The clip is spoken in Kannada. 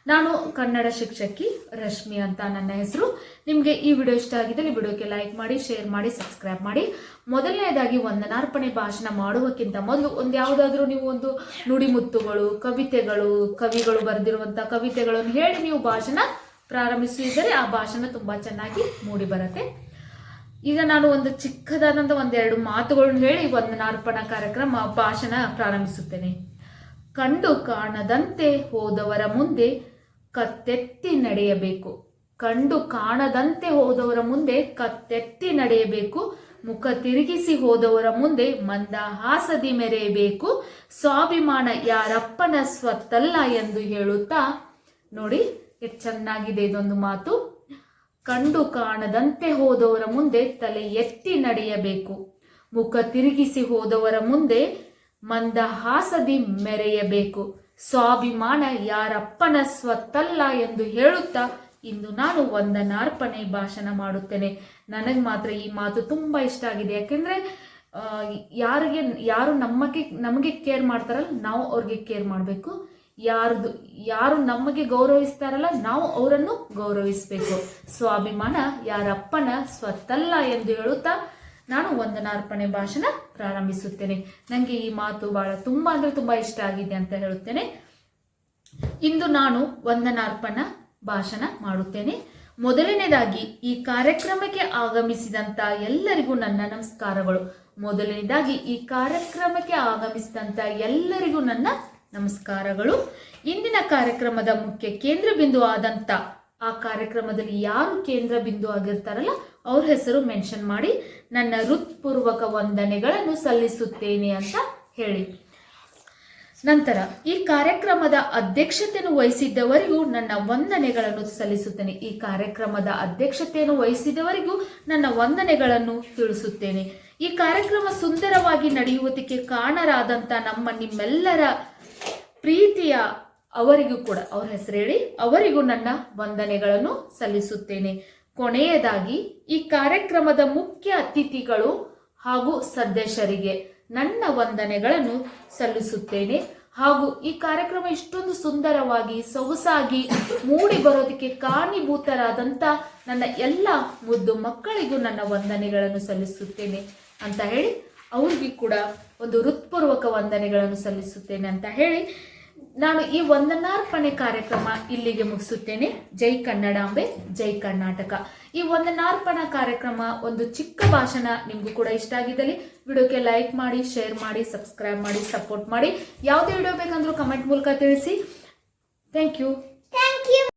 ನಾನು ಕನ್ನಡ ಶಿಕ್ಷಕಿ ರಶ್ಮಿ ಅಂತ ನನ್ನ ಹೆಸರು. ನಿಮಗೆ ಈ ವಿಡಿಯೋ ಇಷ್ಟ ಆಗಿದ್ದರೆ ಈ ವಿಡಿಯೋಕ್ಕೆ ಲೈಕ್ ಮಾಡಿ, ಶೇರ್ ಮಾಡಿ, ಸಬ್ಸ್ಕ್ರೈಬ್ ಮಾಡಿ. ಮೊದಲನೇದಾಗಿ ವಂದನಾರ್ಪಣೆ ಭಾಷಣ ಮಾಡುವಕ್ಕಿಂತ ಮೊದಲು ಯಾವುದಾದ್ರೂ ನೀವು ಒಂದು ನುಡಿಮುತ್ತುಗಳು, ಕವಿತೆಗಳು, ಕವಿಗಳು ಬರೆದಿರುವಂತಹ ಕವಿತೆಗಳನ್ನು ಹೇಳಿ ನೀವು ಭಾಷಣ ಪ್ರಾರಂಭಿಸಿದರೆ ಆ ಭಾಷಣ ತುಂಬಾ ಚೆನ್ನಾಗಿ ಮೂಡಿ ಬರುತ್ತೆ. ಈಗ ನಾನು ಒಂದು ಚಿಕ್ಕದಾದಂಥ ಒಂದೆರಡು ಮಾತುಗಳನ್ನು ಹೇಳಿ ವಂದನಾರ್ಪಣಾ ಕಾರ್ಯಕ್ರಮ ಭಾಷಣ ಪ್ರಾರಂಭಿಸುತ್ತೇನೆ. ಕಂಡು ಕಾಣದಂತೆ ಹೋದವರ ಮುಂದೆ ಕತ್ತೆತ್ತಿ ನಡೆಯಬೇಕು. ಕಂಡು ಕಾಣದಂತೆ ಹೋದವರ ಮುಂದೆ ಕತ್ತೆತ್ತಿ ನಡೆಯಬೇಕು. ಮುಖ ತಿರುಗಿಸಿ ಹೋದವರ ಮುಂದೆ ಮಂದಹಾಸದಿ ಮೆರೆಯಬೇಕು. ಸ್ವಾಭಿಮಾನ ಯಾರಪ್ಪನ ಸ್ವತ್ತಲ್ಲ ಎಂದು ಹೇಳುತ್ತಾ, ನೋಡಿ ಎಷ್ಟು ಚೆನ್ನಾಗಿದೆ ಇದೊಂದು ಮಾತು. ಕಂಡು ಕಾಣದಂತೆ ಹೋದವರ ಮುಂದೆ ತಲೆ ಎತ್ತಿ ನಡೆಯಬೇಕು. ಮುಖ ತಿರುಗಿಸಿ ಹೋದವರ ಮುಂದೆ ಮಂದಹಾಸದಿ ಮೆರೆಯಬೇಕು. ಸ್ವಾಭಿಮಾನ ಯಾರಪ್ಪನ ಸ್ವತ್ತಲ್ಲ ಎಂದು ಹೇಳುತ್ತಾ ಇಂದು ನಾನು ವಂದನಾರ್ಪಣೆ ಭಾಷಣ ಮಾಡುತ್ತೇನೆ. ನನಗೆ ಮಾತ್ರ ಈ ಮಾತು ತುಂಬಾ ಇಷ್ಟ ಆಗಿದೆ. ಯಾಕೆಂದ್ರೆ ಯಾರು ನಮಗೆ ಕೇರ್ ಮಾಡ್ತಾರಲ್ಲ, ನಾವು ಅವ್ರಿಗೆ ಕೇರ್ ಮಾಡಬೇಕು. ಯಾರು ನಮಗೆ ಗೌರವಿಸ್ತಾರಲ್ಲ, ನಾವು ಅವರನ್ನು ಗೌರವಿಸಬೇಕು. ಸ್ವಾಭಿಮಾನ ಯಾರಪ್ಪನ ಸ್ವತ್ತಲ್ಲ ಎಂದು ಹೇಳುತ್ತಾ ನಾನು ವಂದನಾರ್ಪಣೆ ಭಾಷಣ ಪ್ರಾರಂಭಿಸುತ್ತೇನೆ. ನನಗೆ ಈ ಮಾತು ತುಂಬಾ ಇಷ್ಟ ಆಗಿದೆ ಅಂತ ಹೇಳುತ್ತೇನೆ. ಇಂದು ನಾನು ವಂದನಾರ್ಪಣಾ ಭಾಷಣ ಮಾಡುತ್ತೇನೆ. ಮೊದಲನೇದಾಗಿ ಈ ಕಾರ್ಯಕ್ರಮಕ್ಕೆ ಆಗಮಿಸಿದಂತ ಎಲ್ಲರಿಗೂ ನನ್ನ ನಮಸ್ಕಾರಗಳು. ನಮಸ್ಕಾರಗಳು. ಇಂದಿನ ಕಾರ್ಯಕ್ರಮದ ಮುಖ್ಯ ಕೇಂದ್ರ ಬಿಂದು ಆದಂತ ಆ ಕಾರ್ಯಕ್ರಮದಲ್ಲಿ ಯಾರು ಕೇಂದ್ರ ಬಿಂದು ಆಗಿರ್ತಾರಲ್ಲ ಅವ್ರ ಹೆಸರು ಮೆನ್ಷನ್ ಮಾಡಿ ನನ್ನ ಹೃತ್ಪೂರ್ವಕ ವಂದನೆಗಳನ್ನು ಸಲ್ಲಿಸುತ್ತೇನೆ ಅಂತ ಹೇಳಿ. ನಂತರ ಈ ಕಾರ್ಯಕ್ರಮದ ಅಧ್ಯಕ್ಷತೆಯನ್ನು ವಹಿಸಿದ್ದವರಿಗೂ ನನ್ನ ವಂದನೆಗಳನ್ನು ಸಲ್ಲಿಸುತ್ತೇನೆ. ನನ್ನ ವಂದನೆಗಳನ್ನು ತಿಳಿಸುತ್ತೇನೆ. ಈ ಕಾರ್ಯಕ್ರಮ ಸುಂದರವಾಗಿ ನಡೆಯುವುದಕ್ಕೆ ಕಾರಣರಾದಂಥ ನಿಮ್ಮೆಲ್ಲರ ಪ್ರೀತಿಯ ಅವರಿಗೂ ಕೂಡ ಅವ್ರ ಹೆಸರು ಹೇಳಿ ಅವರಿಗೂ ನನ್ನ ವಂದನೆಗಳನ್ನು ಸಲ್ಲಿಸುತ್ತೇನೆ. ಕೊನೆಯದಾಗಿ ಈ ಕಾರ್ಯಕ್ರಮದ ಮುಖ್ಯ ಅತಿಥಿಗಳು ಹಾಗೂ ಸದಸ್ಯರಿಗೆ ನನ್ನ ವಂದನೆಗಳನ್ನು ಸಲ್ಲಿಸುತ್ತೇನೆ. ಹಾಗೂ ಈ ಕಾರ್ಯಕ್ರಮ ಇಷ್ಟೊಂದು ಸುಂದರವಾಗಿ ಸೊಗಸಾಗಿ ಮೂಡಿ ಬರೋದಕ್ಕೆ ಕಾರಣೀಭೂತರಾದಂಥ ನನ್ನ ಎಲ್ಲ ಮುದ್ದು ಮಕ್ಕಳಿಗೂ ನನ್ನ ವಂದನೆಗಳನ್ನು ಸಲ್ಲಿಸುತ್ತೇನೆ ಅಂತ ಹೇಳಿ ಅವ್ರಿಗೂ ಕೂಡ ಒಂದು ಹೃತ್ಪೂರ್ವಕ ವಂದನೆಗಳನ್ನು ಸಲ್ಲಿಸುತ್ತೇನೆ ಅಂತ ಹೇಳಿ ನಾನು ಈ ವಂದನಾರ್ಪಣೆ ಕಾರ್ಯಕ್ರಮ ಇಲ್ಲಿಗೆ ಮುಗಿಸುತ್ತೇನೆ. ಜೈ ಕನ್ನಡಾಂಬೆ, ಜೈ ಕರ್ನಾಟಕ. ಈ ವಂದನಾರ್ಪಣಾ ಕಾರ್ಯಕ್ರಮ ಒಂದು ಚಿಕ್ಕ ಭಾಷಣ ನಿಮಗೂ ಕೂಡ ಇಷ್ಟ ಆಗಿದ್ದಲ್ಲಿ ವಿಡಿಯೋಕ್ಕೆ ಲೈಕ್ ಮಾಡಿ, ಶೇರ್ ಮಾಡಿ, ಸಬ್ಸ್ಕ್ರೈಬ್ ಮಾಡಿ, ಸಪೋರ್ಟ್ ಮಾಡಿ. ಯಾವುದೇ ವಿಡಿಯೋ ಬೇಕಂದ್ರೂ ಕಮೆಂಟ್ ಮೂಲಕ ತಿಳಿಸಿ. Thank you.